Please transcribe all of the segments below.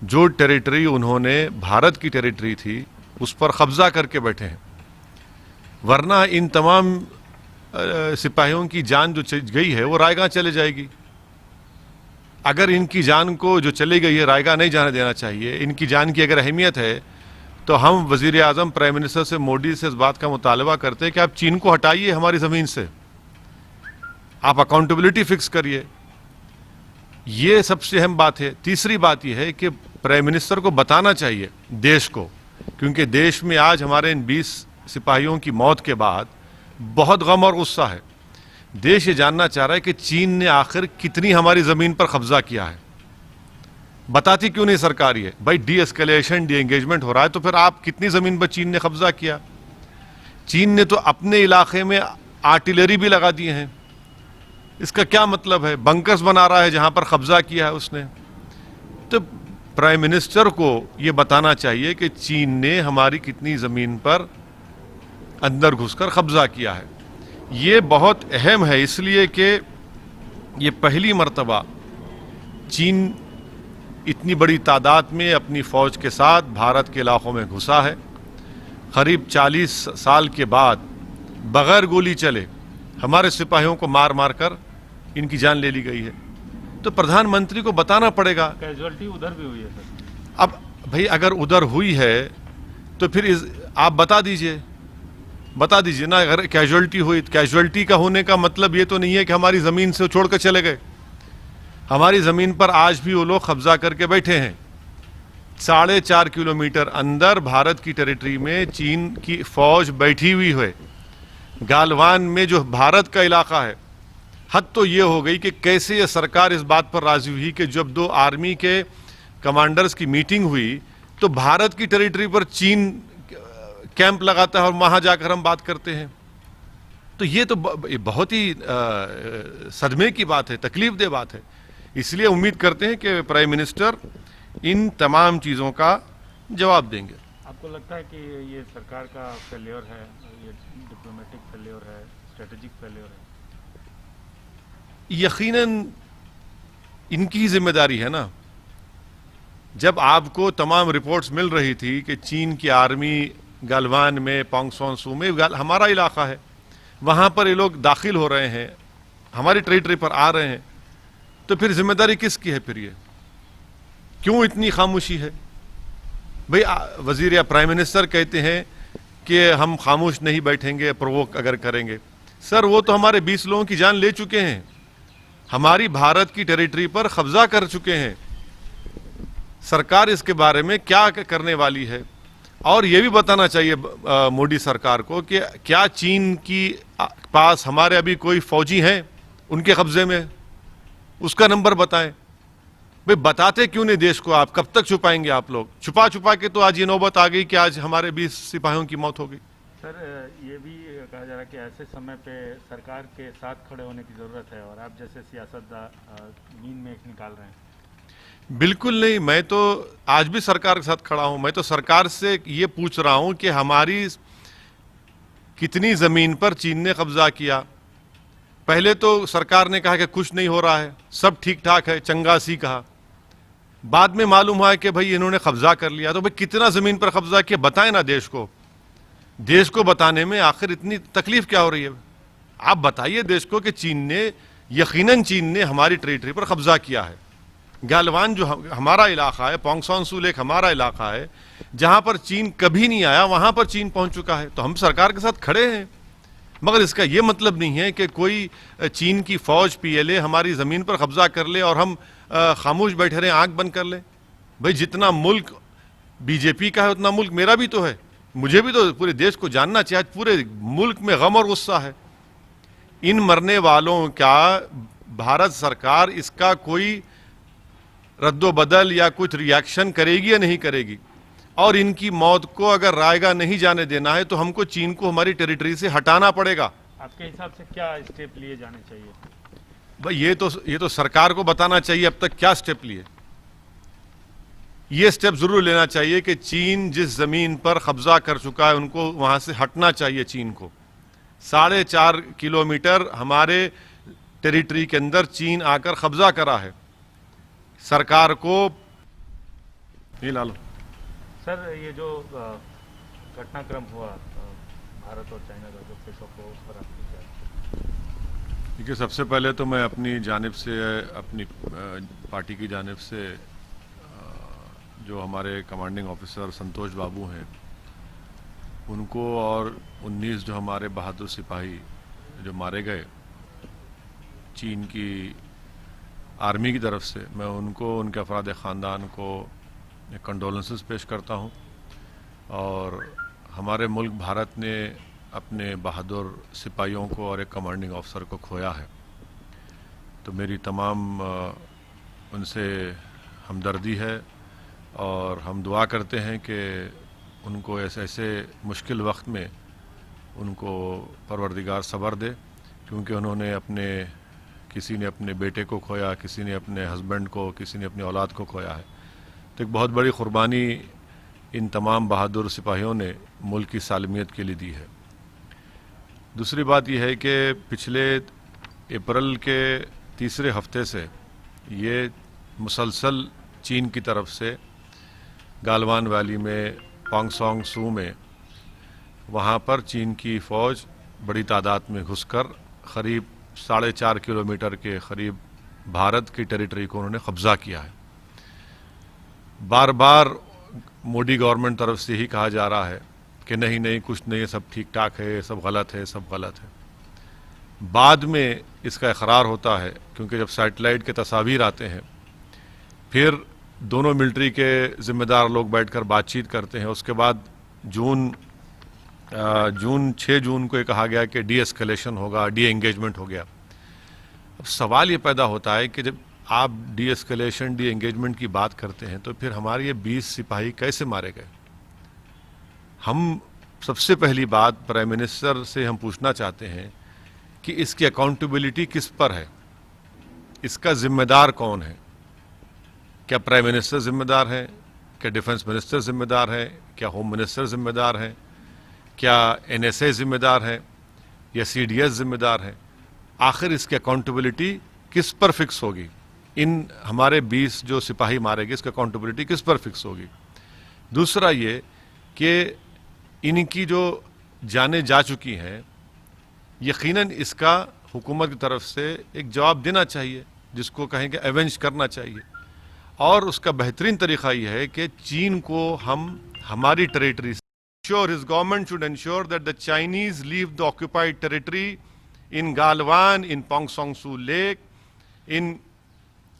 जो टेरिटरी उन्होंने भारत की टेरिटरी थी उस पर कब्जा करके बैठे हैं। वरना इन तमाम सिपाहियों की जान जो गई है वो रायगा चले जाएगी। अगर इनकी जान को जो चली गई है रायगा नहीं जाने देना चाहिए। इनकी जान की अगर अहमियत है तो हम वजीर आज़म प्राइम मिनिस्टर से, मोदी से इस बात का मुतालबा करते हैं कि आप चीन को हटाइए हमारी ज़मीन से, आप अकाउंटेबिलिटी फिक्स करिए। ये सबसे अहम बात है। तीसरी बात यह है कि प्राइम मिनिस्टर को बताना चाहिए देश को, क्योंकि देश में आज हमारे इन 20 सिपाहियों की मौत के बाद बहुत गम और गुस्सा है। देश ये जानना चाह रहा है कि चीन ने आखिर कितनी हमारी ज़मीन पर कब्जा किया है। बताती क्यों नहीं सरकार ये? भाई डी एस्केलेशन, डी एंगेजमेंट हो रहा है तो फिर आप कितनी ज़मीन पर चीन ने कब्जा किया? चीन ने तो अपने इलाके में आर्टिलरी भी लगा दिए हैं। इसका क्या मतलब है? बंकर्स बना रहा है जहां पर कब्जा किया है उसने। तो प्राइम मिनिस्टर को यह बताना चाहिए कि चीन ने हमारी कितनी ज़मीन पर अंदर घुसकर कब्जा किया है। ये बहुत अहम है, इसलिए कि ये पहली मर्तबा चीन इतनी बड़ी तादाद में अपनी फ़ौज के साथ भारत के इलाक़ों में घुसा है। करीब 40 साल के बाद बग़ैर गोली चले हमारे सिपाहियों को मार मार कर इनकी जान ले ली गई है। तो प्रधानमंत्री को बताना पड़ेगा। कैजुअलिटी उधर भी हुई है सर। अब भाई अगर उधर हुई है तो फिर आप बता दीजिए ना। अगर कैजुअलिटी हुई, कैजुअलिटी का होने का मतलब ये तो नहीं है कि हमारी ज़मीन से छोड़ कर चले गए। हमारी ज़मीन पर आज भी वो लोग कब्जा करके बैठे हैं। 4.5 किलोमीटर अंदर भारत की टेरिटरी में चीन की फ़ौज बैठी हुई है। गालवान में जो भारत का इलाका है, हद तो ये हो गई कि कैसे ये सरकार इस बात पर राजी हुई कि जब 2 आर्मी के कमांडर्स की मीटिंग हुई तो भारत की टेरिटरी पर चीन कैंप लगाता है और वहां जाकर हम बात करते हैं। तो ये तो बहुत ही सदमे की बात है, तकलीफ दे बात है। इसलिए उम्मीद करते हैं कि प्राइम मिनिस्टर इन तमाम चीज़ों का जवाब देंगे। आपको लगता है कि ये सरकार का फेलियर है, ये डिप्लोमेटिक फेलियर है, स्ट्रेटेजिक फेलियर है? यकीनन इनकी ही जिम्मेदारी है ना। जब आपको तमाम रिपोर्ट्स मिल रही थी कि चीन की आर्मी गालवान में, पोंगसोन सू में, हमारा इलाका है, वहाँ पर ये लोग दाखिल हो रहे हैं, हमारी टेरिटरी पर आ रहे हैं, तो फिर जिम्मेदारी किसकी है? फिर ये क्यों इतनी खामोशी है? भाई वजीर या प्राइम मिनिस्टर कहते हैं कि हम खामोश नहीं बैठेंगे प्रोवोक अगर करेंगे। सर वो तो हमारे 20 लोगों की जान ले चुके हैं, हमारी भारत की टेरिटरी पर कब्जा कर चुके हैं। सरकार इसके बारे में क्या करने वाली है? और ये भी बताना चाहिए मोदी सरकार को कि क्या चीन की पास हमारे अभी कोई फौजी हैं उनके कब्जे में? उसका नंबर बताएं। भाई बताते क्यों नहीं देश को? आप कब तक छुपाएंगे? आप लोग छुपा छुपा के तो आज ये नौबत आ गई कि आज हमारे 20 सिपाहियों की मौत हो गई। सर ये भी कहा जा रहा है कि ऐसे समय पे सरकार के साथ खड़े होने की ज़रूरत है और आप जैसे सियासतदान नींद में एक निकाल रहे हैं। बिल्कुल नहीं, मैं तो आज भी सरकार के साथ खड़ा हूं। मैं तो सरकार से ये पूछ रहा हूं कि हमारी कितनी ज़मीन पर चीन ने कब्जा किया। पहले तो सरकार ने कहा कि कुछ नहीं हो रहा है, सब ठीक ठाक है, चंगासी कहा। बाद में मालूम हुआ कि भाई इन्होंने कब्जा कर लिया। तो भाई कितना ज़मीन पर कब्जा किया बताएं ना देश को। देश को बताने में आखिर इतनी तकलीफ क्या हो रही है? आप बताइए देश को कि चीन ने, यकीनन चीन ने हमारी टेरिटरी पर कब्जा किया है। गालवान जो हमारा इलाका है, पोंगसोन सू लेक हमारा इलाका है, जहां पर चीन कभी नहीं आया वहां पर चीन पहुंच चुका है। तो हम सरकार के साथ खड़े हैं, मगर इसका यह मतलब नहीं है कि कोई चीन की फौज पीएलए हमारी ज़मीन पर कब्जा कर ले और हम खामोश बैठे रहें, आंख बंद कर ले। भाई जितना मुल्क बीजेपी का है उतना मुल्क मेरा भी तो है। मुझे भी तो पूरे देश को जानना चाहिए। पूरे मुल्क में गम और गुस्सा है। इन मरने वालों का भारत सरकार इसका कोई रद्दोबदल या कुछ रिएक्शन करेगी या नहीं करेगी? और इनकी मौत को अगर रायगा नहीं जाने देना है तो हमको चीन को हमारी टेरिटरी से हटाना पड़ेगा। आपके हिसाब से क्या स्टेप लिए जाने चाहिए? भाई ये तो सरकार को बताना चाहिए अब तक क्या स्टेप लिए। ये स्टेप जरूर लेना चाहिए कि चीन जिस जमीन पर कब्जा कर चुका है उनको वहां से हटना चाहिए। चीन को 4.5 किलोमीटर हमारे टेरिटरी के अंदर चीन आकर कब्जा करा है। सरकार को ये ला लो। सर ये जो घटनाक्रम हुआ भारत और चाइना का, जो फिश ऑफ उस पर आपकी क्या? देखिए, सबसे पहले तो मैं अपनी जानिब से, अपनी पार्टी की जानिब से जो हमारे कमांडिंग ऑफिसर संतोष बाबू हैं उनको, और 19 जो हमारे बहादुर सिपाही जो मारे गए चीन की आर्मी की तरफ से, मैं उनको, उनके अफराद ख़ानदान को कंडोलेंसेस पेश करता हूं। और हमारे मुल्क भारत ने अपने बहादुर सिपाहियों को और एक कमांडिंग ऑफिसर को खोया है, तो मेरी तमाम उनसे हमदर्दी है और हम दुआ करते हैं कि उनको ऐसे मुश्किल वक्त में उनको परवरदिगार सब्र दे, क्योंकि उन्होंने किसी ने अपने बेटे को खोया, किसी ने अपने हस्बैंड को, किसी ने अपनी औलाद को खोया है। तो एक बहुत बड़ी कुर्बानी इन तमाम बहादुर सिपाहियों ने मुल्क की सालमियत के लिए दी है। दूसरी बात यह है कि पिछले अप्रैल के तीसरे हफ्ते से ये मुसलसल चीन की तरफ से गालवान वैली में, पोंगसोंग सू में, वहाँ पर चीन की फ़ौज बड़ी तादाद में घुसकर करीब 4.5 किलोमीटर के करीब भारत की टेरिटरी को उन्होंने कब्ज़ा किया है। बार बार मोदी गवर्नमेंट तरफ से ही कहा जा रहा है कि नहीं नहीं, कुछ नहीं है, सब ठीक ठाक है, सब गलत है, सब गलत है। बाद में इसका इकरार होता है, क्योंकि जब सैटेलाइट के तस्वीर आते हैं, फिर दोनों मिलिट्री के ज़िम्मेदार लोग बैठकर बातचीत करते हैं। उसके बाद 6 जून को ये कहा गया कि डी एस्केलेशन होगा, डी एंगेजमेंट हो गया। अब सवाल ये पैदा होता है कि जब आप डी एस्केलेशन, डी एंगेजमेंट की बात करते हैं, तो फिर हमारे ये 20 सिपाही कैसे मारे गए? हम सबसे पहली बात प्राइम मिनिस्टर से हम पूछना चाहते हैं कि इसकी अकाउंटेबिलिटी किस पर है, इसका जिम्मेदार कौन है? क्या प्राइम मिनिस्टर जिम्मेदार है? क्या डिफेंस मिनिस्टर जिम्मेदार है? क्या होम मिनिस्टर जिम्मेदार है? क्या एनएसए जिम्मेदार है या सीडीएस जिम्मेदार है? आखिर इसकी अकाउंटेबिलिटी किस पर फिक्स होगी? इन हमारे 20 जो सिपाही मारे गए, इसकी अकाउंटेबिलिटी किस पर फिक्स होगी? दूसरा ये कि इनकी जो जानें जा चुकी हैं, यकीनन इसका हुकूमत की तरफ से एक जवाब देना चाहिए, जिसको कहें कि एवेंज करना चाहिए। और उसका बेहतरीन तरीका यह है कि चीन को हम हमारी टेरिटरी से, sure his government should ensure that the Chinese leave the occupied territory in Galwan, in Pongsong Su Lake, in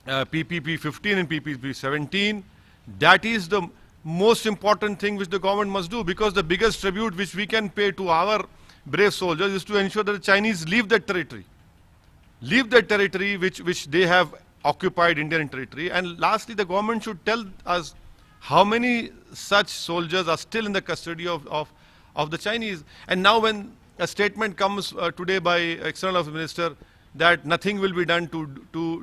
PPP 15 and PPP 17. That is the most important thing which the government must do, because the biggest tribute which we can pay to our brave soldiers is to ensure that the Chinese leave that territory. Leave that territory which they have occupied Indian territory. And lastly, the government should tell us how many such soldiers are still in the custody of the Chinese. And now when a statement comes today by External Affairs Minister that nothing will be done to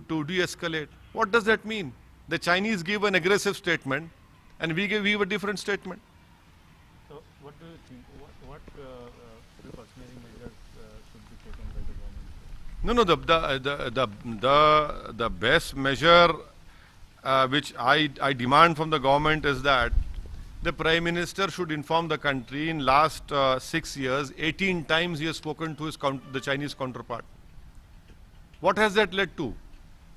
de-escalate, what does that mean? The Chinese give an aggressive statement and we give a different statement. So what do you think? What precautionary measures should be taken by the government? No, the best measure which I demand from the government is that the Prime Minister should inform the country. In last 6 years, 18 times he has spoken to the Chinese counterpart. What has that led to?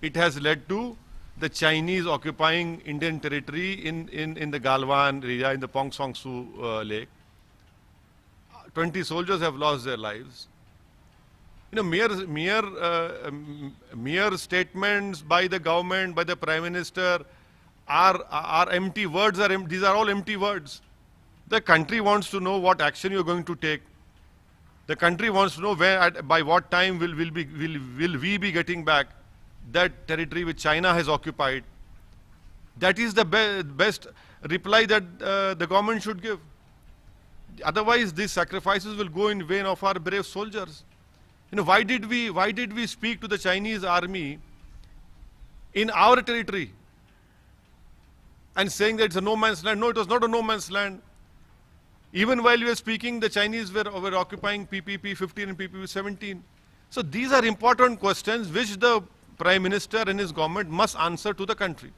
It has led to the Chinese occupying Indian territory in the Galwan area, in the Pongsong Su Lake. 20 soldiers have lost their lives. You know, mere statements by the government, by the Prime Minister, are empty words. These are all empty words. The country wants to know what action you are going to take. The country wants to know by what time will we be getting back that territory which China has occupied. That is the best reply that the government should give. Otherwise, these sacrifices will go in vain of our brave soldiers. You know, why did we speak to the Chinese army in our territory and saying that it's a no man's land? No, it was not a no man's land. Even while we were speaking, the Chinese were occupying PPP 15 and PPP 17. So these are important questions which the Prime Minister and his government must answer to the country.